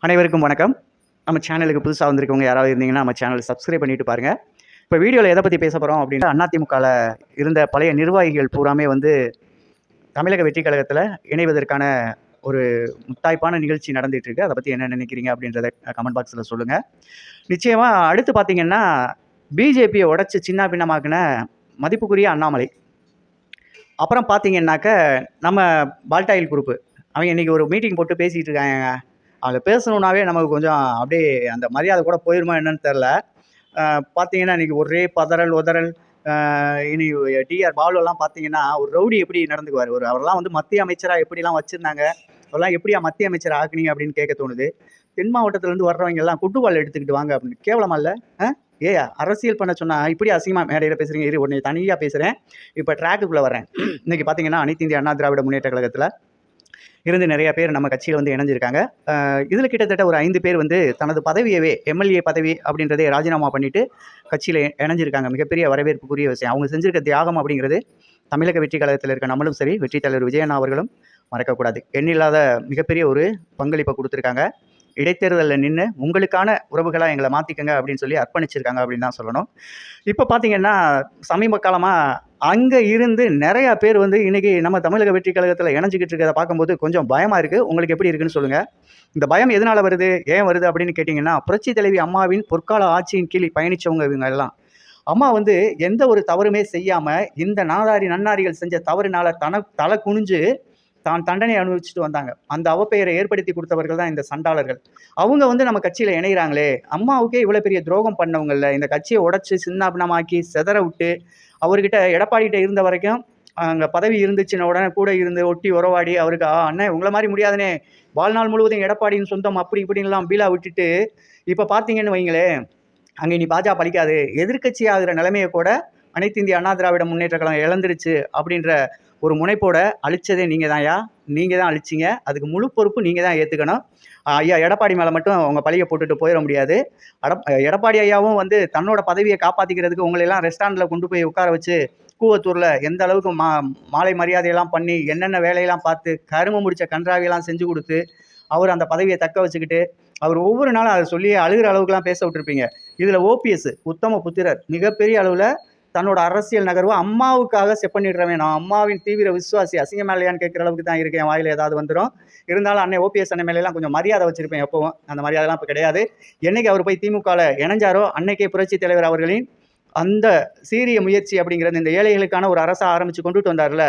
அனைவருக்கும் வணக்கம். நம்ம சேனலுக்கு புதுசாக வந்திருக்கவங்க யாராவது இருந்தீங்கன்னா நம்ம சேனலை சப்ஸ்கிரைப் பண்ணிட்டு பாருங்க. இப்போ வீடியோவில் எதை பற்றி பேச போகிறோம் அப்படின்னா, அதிமுகவில் இருந்த பழைய நிர்வாகிகள் பூராமே வந்து தமிழக வெற்றி கழகத்தில் இணைவதற்கான ஒரு முத்தாய்ப்பான நிகழ்ச்சி நடந்துட்டு இருக்கு. அதை பற்றி என்ன நினைக்கிறீங்க அப்படின்றத கமெண்ட் பாக்ஸில் சொல்லுங்கள். நிச்சயமாக அடுத்து பார்த்தீங்கன்னா, பிஜேபியை உடைச்சி சின்ன பின்னமாக்கின மதிப்புக்குரிய அண்ணாமலை. அப்புறம் பார்த்தீங்கன்னாக்க நம்ம பால்டாயில் குரூப்பு அவங்க இன்றைக்கி ஒரு மீட்டிங் போட்டு பேசிகிட்டு இருக்காங்க. அவங்க பேசணுன்னாவே நமக்கு கொஞ்சம் அப்படியே அந்த மரியாதை கூட போயிருமா என்னன்னு தெரில. பார்த்தீங்கன்னா இன்றைக்கி ஒரே பதறல் உதறல். இனி டிஆர் பாலுவெல்லாம் பார்த்தீங்கன்னா ஒரு ரவுடி எப்படி நடந்துக்குவார், அவரெல்லாம் வந்து மத்திய அமைச்சராக எப்படிலாம் வச்சுருந்தாங்க, அவரெல்லாம் எப்படியா மத்திய அமைச்சர் ஆக்குனீங்க அப்படின்னு கேட்க தோணுது. தென் மாவட்டத்திலேருந்து வர்றவங்க எல்லாம் குட்டுவாள் எடுத்துக்கிட்டு வாங்க அப்படின்னு கேவலமா இல்லை? ஏயா அரசியல் பண்ண சொன்னால் இப்படி அசிங்கமாக மேடையில் பேசுகிறீங்க. இரு உன்னை தனியாக பேசுகிறேன். இப்போ ட்ராக்குக்குள்ளே வரேன். இன்றைக்கி பார்த்தீங்கன்னா அனைத்து இந்திய அண்ணா திராவிட முன்னேற்ற கழகத்தில் இருந்து நிறைய பேர் நம்ம கட்சியில் வந்து இணைஞ்சிருக்காங்க. இதில் கிட்டத்தட்ட ஒரு 5 பேர் வந்து தனது பதவியவே எம்எல்ஏ பதவி அப்படின்றதே ராஜினாமா பண்ணிவிட்டு கட்சியில் இணைஞ்சிருக்காங்க. மிகப்பெரிய வரவேற்புக்குரிய விஷயம். அவங்க செஞ்சிருக்க தியாகம் அப்படிங்கிறது தமிழக வெற்றி கழகத்தில் இருக்க நம்மளும் சரி, வெற்றி தலைவர் விஜயண்ணா அவர்களும் மறக்கக்கூடாது. எண்ணில்லாத மிகப்பெரிய ஒரு பங்களிப்பை கொடுத்துருக்காங்க. இடைத்தேர்தலில் நின்று உங்களுக்கான உறவுகளாக எங்களை மாற்றிக்கங்க அப்படின்னு சொல்லி அர்ப்பணிச்சிருக்காங்க அப்படின்னு தான் சொல்லணும். இப்போ பார்த்தீங்கன்னா சமீப காலமாக அங்கே இருந்து நிறையா பேர் வந்து இன்றைக்கி நம்ம தமிழக வெற்றி கழகத்தில் இணைஞ்சிக்கிட்டு இருக்கிறத பார்க்கும்போது கொஞ்சம் பயமாக இருக்குது. உங்களுக்கு எப்படி இருக்குன்னு சொல்லுங்கள். இந்த பயம் எதனால் வருது, ஏன் வருது அப்படின்னு கேட்டிங்கன்னா, புரட்சி தலைவி அம்மாவின் பொற்கால ஆட்சியின் கீழ் பயணித்தவங்க இவங்க எல்லாம். அம்மா வந்து எந்த ஒரு தவறுமே செய்யாமல் இந்த நாதாரி நன்னாரிகள் செஞ்ச தவறுனால தலை குனிஞ்சு தான் தண்டனை அனுபவிச்சுட்டு வந்தாங்க. அந்த அவப்பெயரை ஏற்படுத்தி கொடுத்தவர்கள் தான் இந்த சண்டாளர்கள். அவங்க வந்து நம்ம கட்சியில் இணைகிறாங்களே, அம்மாவுக்கே இவ்வளோ பெரிய துரோகம் பண்ணவங்கள்ல இந்த கட்சியை உடைச்சி சின்னாபின்னமாக்கி செதற விட்டு அவர்கிட்ட எடப்பாடிகிட்ட இருந்த வரைக்கும் அங்கே பதவி இருந்துச்சுன்னா உடனே கூட இருந்து ஒட்டி உறவாடி அவருக்கு அண்ணே உங்களை மாதிரி முடியாதுனே, வாழ்நாள் முழுவதும் எடப்பாடியின் சொந்தம் அப்படி இப்படின்லாம் பீலா விட்டுட்டு இப்போ பார்த்தீங்கன்னு வைங்களேன், அங்கே இனி பாஜக பலிக்காது, எதிர்கட்சி ஆகிற நிலைமையை கூட அனைத்து இந்திய அண்ணா திராவிட முன்னேற்ற கழகம் இழந்துருச்சு அப்படின்ற ஒரு முனைப்போட அழிச்சதே நீங்கள் தான் அழிச்சிங்க. அதுக்கு முழு பொறுப்பு நீங்கள் தான் ஏற்றுக்கணும். ஐயா எடப்பாடி மேலே மட்டும் அவங்க பழியை போட்டுட்டு போயிட முடியாது. எடப்பாடி ஐயாவும் வந்து தன்னோட பதவியை காப்பாற்றிக்கிறதுக்கு உங்களெல்லாம் ரெஸ்டாரண்ட்டில் கொண்டு போய் உட்கார வச்சு கூவத்தூரில் எந்த அளவுக்கு மாலை மரியாதையெல்லாம் பண்ணி என்னென்ன வேலையெல்லாம் பார்த்து கரும முடித்த கன்றாவியெல்லாம் செஞ்சு கொடுத்து அவர் அந்த பதவியை தக்க வச்சுக்கிட்டு அவர் ஒவ்வொரு நாளும் அதை சொல்லி அழுகிற அளவுக்குலாம் பேச விட்டுருப்பீங்க. இதில் ஓபிஎஸ் உத்தம புத்திரர் மிகப்பெரிய அளவில் தன்னோட அரசியல் நகர்வு அம்மாவுக்காக செப்பனிடுறவன். நான் அம்மாவின் தீவிர விசுவாசி, அசிங்கம் இல்லையான்னு கேட்குற அளவுக்கு தான் இருக்கேன். என் வாயில் ஏதாவது வந்துடும். இருந்தாலும் அண்ணன் ஓபிஎஸ் அண்ணன் மேலாம் கொஞ்சம் மரியாதை வச்சிருப்பேன் எப்பவும். அந்த மரியாதைலாம் இப்போ கிடையாது. என்னைக்கு அவர் போய் திமுகவில் இணைஞ்சாரோ அன்னைக்கே புரட்சி தலைவர் அவர்களின் அந்த சீரிய முயற்சி அப்படிங்கிறது இந்த ஏழைகளுக்கான ஒரு அரசை ஆரம்பித்து கொண்டுட்டு வந்தார்ல,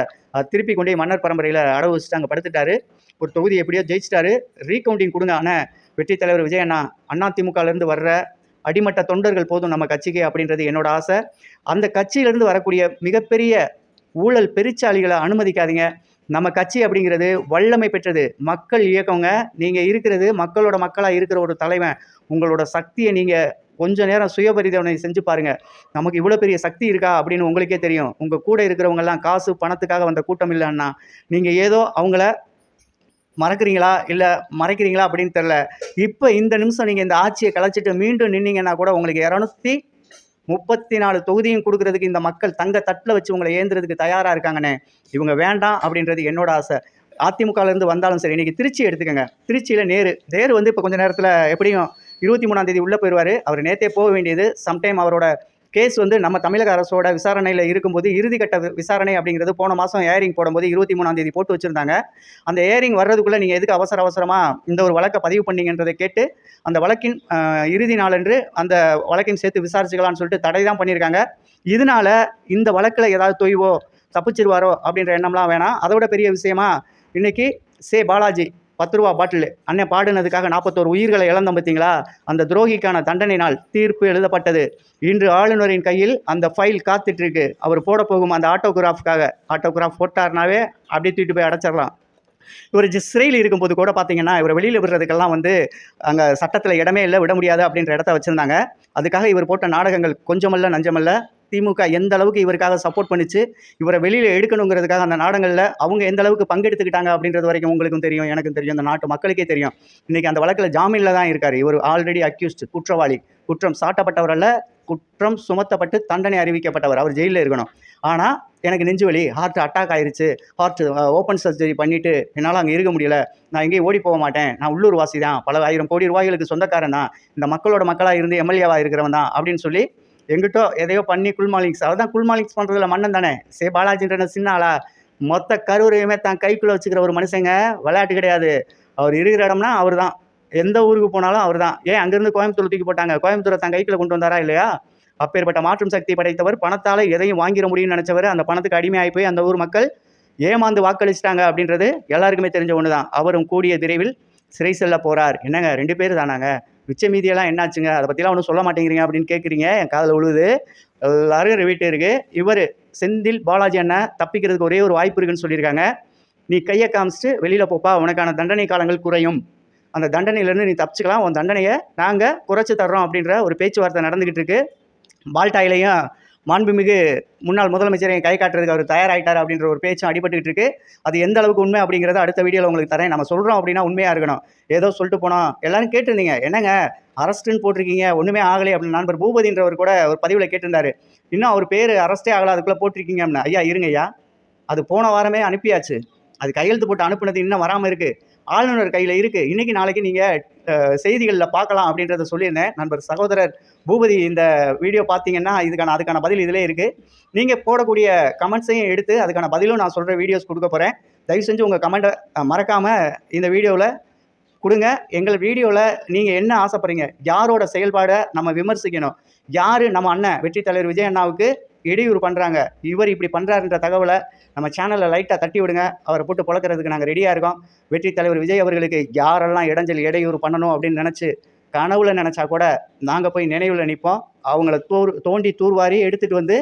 திருப்பி கொண்டே மன்னர் பரம்பரையில் அடவு வச்சுட்டு அங்கே படுத்துட்டாரு. ஒரு தொகுதி எப்படியோ ஜெயிச்சிட்டாரு. ரீகவுண்டிங் கொடுங்க ஆனால் வெற்றி தலைவர் விஜயண்ணா அண்ணா திமுகலேருந்து வர்ற அடிமட்ட தொண்டர்கள் போதும் நம்ம கட்சிக்கு அப்படின்றது என்னோட ஆசை. அந்த கட்சியிலேருந்து வரக்கூடிய மிகப்பெரிய ஊழல் பெருச்சாளிகளை அனுமதிக்காதீங்க. நம்ம கட்சி அப்படிங்கிறது வல்லமை பெற்றது, மக்கள் இயக்கங்க. நீங்கள் இருக்கிறது மக்களோட மக்களாக இருக்கிற ஒரு தலைவன். உங்களோட சக்தியை நீங்கள் கொஞ்ச நேரம் சுயபரிதவனை செஞ்சு பாருங்கள். நமக்கு இவ்வளோ பெரிய சக்தி இருக்கா அப்படின்னு உங்களுக்கே தெரியும். உங்கள் கூட இருக்கிறவங்கெல்லாம் காசு பணத்துக்காக வந்த கூட்டம் இல்லைன்னா நீங்கள் ஏதோ அவங்கள மறக்கிறீங்களா இல்லை மறைக்கிறீங்களா அப்படின்னு தெரில. இப்போ இந்த நிமிஷம் நீங்கள் இந்த ஆட்சியை கலைச்சிட்டு மீண்டும் நின்னீங்கன்னா கூட உங்களுக்கு 234 தொகுதியும் கொடுக்கறதுக்கு இந்த மக்கள் தங்க தட்டில் வச்சு உங்களை ஏந்துறதுக்கு தயாராக இருக்காங்கண்ணே. இவங்க வேண்டாம் அப்படின்றது என்னோட ஆசை. அதிமுகலேருந்து வந்தாலும் சரி. இன்றைக்கி திருச்சி எடுத்துக்கோங்க. திருச்சியில் நேரு வந்து இப்போ கொஞ்சம் நேரத்தில் எப்படியும் 23ஆம் தேதி உள்ளே போயிடுவார். அவர் நேற்றே போக வேண்டியது. சம்டைம் அவரோட கேஸ் வந்து நம்ம தமிழக அரசோட விசாரணையில் இருக்கும்போது இறுதிக்கட்ட விசாரணை அப்படிங்கிறது போன மாதம் ஏரிங் போடும்போது 23ஆம் தேதி போட்டு வச்சுருந்தாங்க. அந்த ஏரிங் வர்றதுக்குள்ளே நீங்கள் எதுக்கு அவசரமாக இந்த ஒரு வழக்கை பதிவு பண்ணீங்கன்றதை கேட்டு அந்த வழக்கின் இறுதி நாளன்று அந்த வழக்கையும் சேர்த்து விசாரிச்சுக்கலான்னு சொல்லிட்டு தடை தான் பண்ணியிருக்காங்க. இதனால் இந்த வழக்கில் ஏதாவது தொய்வோ தப்பிச்சிருவாரோ அப்படின்ற எண்ணம்லாம் வேணாம். அதோட பெரிய விஷயமா இன்றைக்கி பாலாஜி 10 ரூபா பாட்டில் அண்ணன் பாடுனதுக்காக 41 உயிர்களை இழந்தோம் பார்த்தீங்களா? அந்த துரோகிக்கான தண்டனை நாள் தீர்ப்பு எழுதப்பட்டது. இன்று ஆளுநரின் கையில் அந்த ஃபைல் காத்துட்ருக்கு. அவர் போட போகும் அந்த ஆட்டோகிராஃப் போட்டார்னாவே அப்படியே தூக்கிட்டு போய் அடைச்சிடலாம். இவர் சிறையில் இருக்கும்போது கூட பார்த்தீங்கன்னா இவர் வெளியில் விடுறதுக்கெல்லாம் வந்து அங்கே சட்டத்தில் இடமே இல்லை, விட முடியாது அப்படின்ற இடத்த வச்சுருந்தாங்க. அதுக்காக இவர் போட்ட நாடகங்கள் கொஞ்சமல்ல நஞ்சமல்ல. திமுக எந்த அளவுக்கு இவருக்காக சப்போர்ட் பண்ணிச்சு, இவரை வெளியில் எடுக்கணுங்கிறதுக்காக அந்த நாடகங்களில் அவங்க எந்த அளவுக்கு பங்கெடுத்துக்கிட்டாங்க அப்படின்றது வரைக்கும் உங்களுக்கும் தெரியும், எனக்கும் தெரியும், அந்த நாட்டு மக்களுக்கே தெரியும். இன்றைக்கி அந்த வழக்கில் ஜாமீனில் தான் இருக்கார். இவர் ஆல்ரெடி அக்யூஸ்டு, குற்றவாளி, குற்றம் சாட்டப்பட்டவர் அல்ல, குற்றம் சுமத்தப்பட்டு தண்டனை அறிவிக்கப்பட்டவர். அவர் ஜெயிலில் இருக்கணும். ஆனால் எனக்கு நெஞ்சு வலி, ஹார்ட் அட்டாக் ஆயிருச்சு, ஹார்ட் ஓப்பன் சர்ஜரி பண்ணிவிட்டு என்னால் அங்கே இருக்க முடியல, நான் எங்கேயும் ஓடி போக மாட்டேன், நான் உள்ளூர் வாசி தான், பல 1000 கோடி ரூபாய்களுக்கு சொந்தக்காரன் தான், இந்த மக்களோட மக்களாக இருந்து எம்எல்ஏவாக இருக்கிறவன் தான் அப்படின்னு சொல்லி எங்கிட்ட எதையோ பண்ணி குல்மாலிங்ஸ், அதான் குல்மாலிங்ஸ் பண்ணுறதுல மன்னன் தானே. பாலாஜின்ற சின்ன ஆளா மொத்த கரூரையுமே தான் கைக்குள்ளே வச்சுக்கிற ஒரு மனுஷங்க, விளையாட்டு கிடையாது. அவர் இருக்கிற இடம்னா அவர் தான், எந்த ஊருக்கு போனாலும் அவர் தான். ஏன் அங்கேருந்து கோயம்புத்தூர் தூக்கி போட்டாங்க, கோயம்புத்தூரை தன் கைக்குள்ளே கொண்டு வந்தாரா இல்லையா? அப்பேற்பட்ட மாற்றும் சக்தி படைத்தவர், பணத்தால் எதையும் வாங்கிட முடியும்னு நினச்சவர், அந்த பணத்துக்கு அடிமையாகி போய் அந்த ஊர் மக்கள் ஏமாந்து வாக்களிச்சிட்டாங்க அப்படின்றது எல்லாருக்குமே தெரிஞ்ச ஒன்று தான். அவரும் கூடிய விரைவில் சிறை செல்ல போகிறார். என்னங்க 2 பேர் தானாங்க, மிச்ச மீதியெல்லாம் என்னாச்சுங்க, அதை பற்றிலாம் ஒன்றும் சொல்ல மாட்டேங்கிறீங்க அப்படின்னு கேட்குறீங்க. என் காதில் விழுது. எல்லாரும் ரிவீட்டு இருக்குது. இவர் செந்தில் பாலாஜி அண்ணன் தப்பிக்கிறதுக்கு ஒரே ஒரு வாய்ப்பு இருக்குன்னு சொல்லியிருக்காங்க. நீ கையை காமிச்சிட்டு வெளியில் போப்பா, உனக்கான தண்டனை காலங்கள் குறையும், அந்த தண்டனையிலேருந்து நீ தப்பிச்சுக்கலாம், உன் தண்டனையை நாங்கள் குறைச்சி தர்றோம் அப்படின்ற ஒரு பேச்சுவார்த்தை நடந்துக்கிட்டு இருக்கு. பால்டாயிலையும் மாண்புமிகு முன்னாள் முதலமைச்சரையும் கை காட்டுறதுக்கு அவர் தயாராகிட்டார் அப்படின்ற ஒரு பேச்சும் அடிபட்டுக்கிட்டு இருக்கு. அது எந்த அளவுக்கு உண்மை அப்படிங்கிறத அடுத்த வீடியோவில் உங்களுக்கு தரேன். நம்ம சொல்கிறோம் அப்படின்னா உண்மையாக இருக்கணும். ஏதோ சொல்லிட்டு போனோம், எல்லாரும் கேட்டிருந்தீங்க, என்னங்க அரெஸ்ட்டுன்னு போட்டிருக்கீங்க ஒன்றுமே ஆகலை அப்படின்னு. நண்பர் பூபதின்றவர் கூட ஒரு பதிவில் கேட்டிருந்தாரு, இன்னும் அவர் பேர் அரெஸ்ட்டே ஆகலை அதுக்குள்ளே போட்டிருக்கீங்க அப்படின்னு. ஐயா இருங்க ஐயா, அது போன வாரமே அனுப்பியாச்சு, அது கையெழுத்து போட்டு அனுப்புனது இன்னும் வராமல் இருக்குது, ஆளுநர் கையில் இருக்குது, இன்றைக்கி நாளைக்கு நீங்கள் செய்திகளில் பார்க்கலாம் அப்படின்றத சொல்லியிருந்தேன். நண்பர் சகோதரர் பூபதி இந்த வீடியோ பார்த்தீங்கன்னா அதுக்கான பதில் இதிலே இருக்குது. நீங்கள் போடக்கூடிய கமெண்ட்ஸையும் எடுத்து அதுக்கான பதிலும் நான் சொல்கிற வீடியோஸ் கொடுக்க போகிறேன். தயவு செஞ்சு உங்கள் கமெண்ட்டை மறக்காமல் இந்த வீடியோவில் கொடுங்க. எங்கள் வீடியோவில் நீங்கள் என்ன ஆசைப்படுறீங்க, யாரோட செயல்பாடை நம்ம விமர்சிக்கணும், யார் நம்ம அண்ணன் வெற்றி தலைவர் விஜய் அண்ணாவுக்கு இடையூறு பண்ணுறாங்க, இவர் இப்படி பண்ணுறாருன்ற தகவலை நம்ம சேனலில் லைட்டாக தட்டி விடுங்க. அவரை போட்டு புழக்கிறதுக்கு நாங்கள் ரெடியாக இருக்கோம். வெற்றி தலைவர் விஜய் அவர்களுக்கு யாரெல்லாம் இடையூறு பண்ணணும் அப்படின்னு நினச்சி கனவுல நினச்சா கூட நாங்கள் போய் நினைவில் நிற்போம். அவங்கள தோண்டி தூர்வாரி எடுத்துகிட்டு வந்து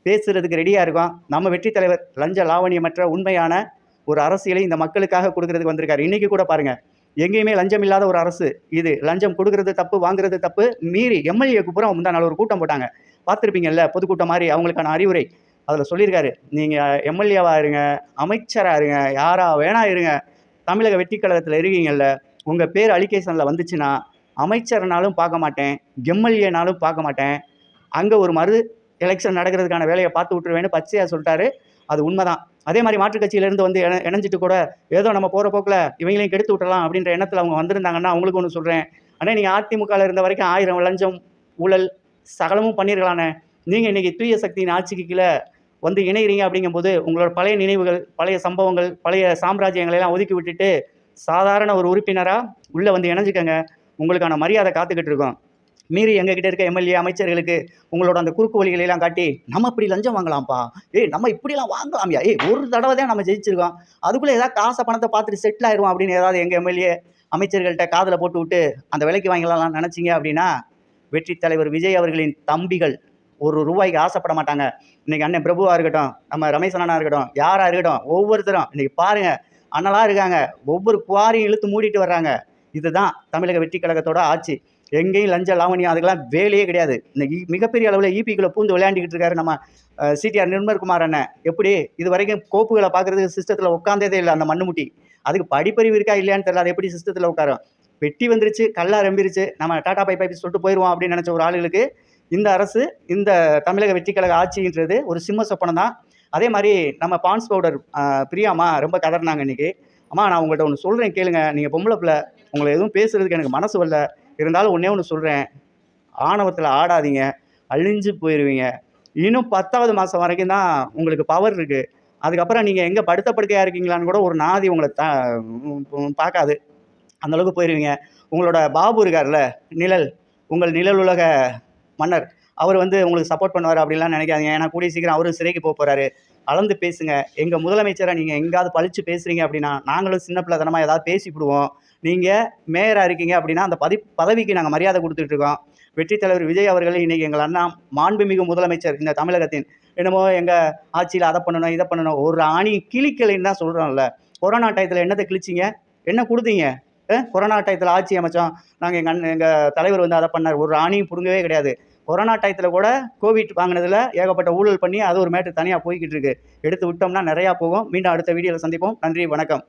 பேசுகிறதுக்கு ரெடியாக இருக்கோம். நம்ம வெற்றி தலைவர் லஞ்ச லாவணியமற்ற உண்மையான ஒரு அரசியலை இந்த மக்களுக்காக கொடுக்கறதுக்கு வந்திருக்காரு. இன்றைக்கி கூட பாருங்கள், எங்கேயுமே லஞ்சம் இல்லாத ஒரு அரசு இது. லஞ்சம் கொடுக்கறது தப்பு, வாங்குறது தப்பு, மீறி எம்எல்ஏக்கு பூரா முந்தா நாள் ஒரு கூட்டம் போட்டாங்க, பார்த்துருப்பீங்கல்ல, பொதுக்கூட்டம் மாதிரி. அவங்களுக்கான அறிவுரை அதில் சொல்லியிருக்காரு, நீங்கள் எம்எல்ஏவாக இருங்க, அமைச்சராக இருங்க, யாராக வேணா இருங்க, தமிழக வெற்றி கழகத்தில் இருக்கீங்கல்ல, உங்கள் பேர் அலிகேஷனில் வந்துச்சுன்னா அமைச்சர்னாலும் பார்க்க மாட்டேன், எம்எல்ஏனாலும் பார்க்க மாட்டேன், அங்கே ஒரு எலெக்ஷன் நடக்கிறதுக்கான வேலையை பார்த்து விட்டுருவேன்னு பச்சையாக சொல்லிட்டாரு. அது உண்மைதான். அதே மாதிரி மாற்றுக் கட்சியிலேருந்து வந்து இணைஞ்சிட்டு கூட ஏதோ நம்ம போகிற போக்கில் இவங்களையும் கெடுத்து விட்டுறலாம் அப்படின்ற எண்ணத்தில் அவங்க வந்திருந்தாங்கன்னா அவங்களுக்கு ஒன்று சொல்கிறேன், ஆனால் நீங்கள் அதிமுகவில் இருந்த வரைக்கும் 1000 லஞ்சம் ஊழல் சகலமும் பண்ணியிருக்கலானே. நீங்கள் இன்றைக்கி தூய சக்தியின் ஆட்சிக்கு கீழே வந்து இணைகிறீங்க அப்படிங்கும்போது உங்களோட பழைய நினைவுகள், பழைய சம்பவங்கள், பழைய சாம்ராஜ்யங்களெல்லாம் ஒதுக்கி விட்டுட்டு சாதாரண ஒரு உறுப்பினராக உள்ளே வந்து இணைஞ்சிக்கங்க. உங்களுக்கான மரியாதை காத்துக்கிட்டு இருக்கோம். மீறி எங்ககிட்ட இருக்க எம்எல்ஏ அமைச்சர்களுக்கு உங்களோட அந்த குறுக்கு வழிகளெல்லாம் காட்டி நம்ம இப்படி லஞ்சம் வாங்கலாம்ப்பா, நம்ம இப்படிலாம் வாங்கலாம்யா, ஒரு தடவை தான் நம்ம ஜெயிச்சிருக்கோம், அதுக்குள்ளே ஏதாவது காசை பணத்தை பார்த்துட்டு செட்டில் ஆயிடுவோம் அப்படின்னு ஏதாவது எங்கள் எம்எல்ஏ அமைச்சர்கள்ட்ட காதில் போட்டு விட்டு அந்த விலைக்கு வாங்கலாம் நினச்சிங்க அப்படின்னா வெற்றி தலைவர் விஜய் அவர்களின் தம்பிகள் ₹1 ஆசைப்பட மாட்டாங்க. இன்றைக்கி அண்ணன் பிரபுவாக இருக்கட்டும், நம்ம ரமேஷ் அண்ணனாக இருக்கட்டும், யாராக இருக்கட்டும், ஒவ்வொருத்தரும் இன்றைக்கி பாருங்கள் அண்ணலாக இருக்காங்க, ஒவ்வொரு குவாரியும் இழுத்து மூடிட்டு வர்றாங்க. இதுதான் தமிழக வெற்றி கழகத்தோட ஆட்சி. எங்கேயும் லஞ்ச லாவணியம் அதுக்கெல்லாம் வேலையே கிடையாது. இன்னைக்கு மிகப்பெரிய அளவில் ஈபிக்குள்ளே பூந்து விளையாண்டிக்கிட்டு இருக்காரு நம்ம சிடிஆர் நிர்மல்குமார் அண்ணன். எப்படி இது வரைக்கும் கோப்புகளை பார்க்குறதுக்கு சிஸ்டத்தில் உட்காந்ததே இல்லை அந்த மண்ணுமுட்டி. அதுக்கு படிப்பறிவு இருக்கா இல்லையான்னு தெரியல, அது எப்படி சிஸ்டத்தில் உட்காரும். பெட்டி வந்துருச்சு, கல்லா ரம்பிருச்சு, நம்ம டாடா பை பை சொல்லிட்டு போயிடுவோம் அப்படின்னு நினச்ச ஒரு ஆளுகளுக்கு இந்த அரசு, இந்த தமிழக வெற்றி கழக ஆட்சின்றது ஒரு சிம்ம சொப்பனம் தான். அதே மாதிரி நம்ம பான்ஸ் பவுடர் பிரியாமா ரொம்ப கதறினாங்க இன்றைக்கி. அம்மா நான் உங்கள்கிட்ட ஒன்று சொல்கிறேன் கேளுங்க, நீங்கள் பொம்பளை பிள்ளை, உங்களை எதுவும் பேசுகிறதுக்கு எனக்கு மனசு வரல, இருந்தாலும் ஒன்றே ஒன்று சொல்கிறேன், ஆணவத்தில் ஆடாதீங்க, அழிஞ்சு போயிடுவீங்க. இன்னும் 10வது மாதம் வரைக்கும் தான் உங்களுக்கு பவர் இருக்குது. அதுக்கப்புறம் நீங்கள் எங்கே படுத்த படுக்கையாக இருக்கீங்களான்னு கூட ஒரு நாதி உங்களை பார்க்காது, அந்தளவுக்கு போயிடுவீங்க. உங்களோட பாபு இருக்கார்ல நிழல், உங்கள் நிழல் உலக மன்னர், அவர் வந்து உங்களுக்கு சப்போர்ட் பண்ணுவார் அப்படின்லாம் நினைக்காதீங்க. ஏன்னா கூடிய சீக்கிரம் அவரும் சிறைக்கு போக போகிறாரு. அளந்து பேசுங்க. எங்கள் முதலமைச்சரை நீங்கள் எங்கேயாவது பழித்து பேசுகிறீங்க அப்படின்னா நாங்களும் சின்ன பிள்ளைத்தனமாக ஏதாவது பேசிவிடுவோம். நீங்கள் மேயராக இருக்கீங்க அப்படின்னா அந்த பதவிக்கு நாங்கள் மரியாதை கொடுத்துட்ருக்கோம். வெற்றி தலைவர் விஜய் அவர்கள் இன்றைக்கி எங்கள் அண்ணா மாண்புமிகு முதலமைச்சர் இந்த தமிழகத்தின், என்னமோ எங்கள் ஆட்சியில் அதை பண்ணணும் இதை பண்ணணும், ஒரு ஆணி கிளிக்கலைன்னு தான் சொல்கிறோம்ல. கொரோனா டயத்தில் என்னத்தை கிழிச்சிங்க, என்ன கொடுத்தீங்க? கொரோனா டயத்தில் ஆட்சி அமைச்சோம் நாங்கள், எங்கள் தலைவர் வந்து அதை பண்ணார், ஒரு ஆணியும் பிடுங்கவே கிடையாது. கொரோனா டயத்தில் கூட கோவிட் வாங்கினதில் ஏகப்பட்ட ஊழல் பண்ணி அது ஒரு மேட்ரு தனியாக போய்கிட்டு இருக்கு. எடுத்து விட்டோம்னா நிறையா போகும். மீண்டும் அடுத்த வீடியோவில் சந்திப்போம். நன்றி, வணக்கம்.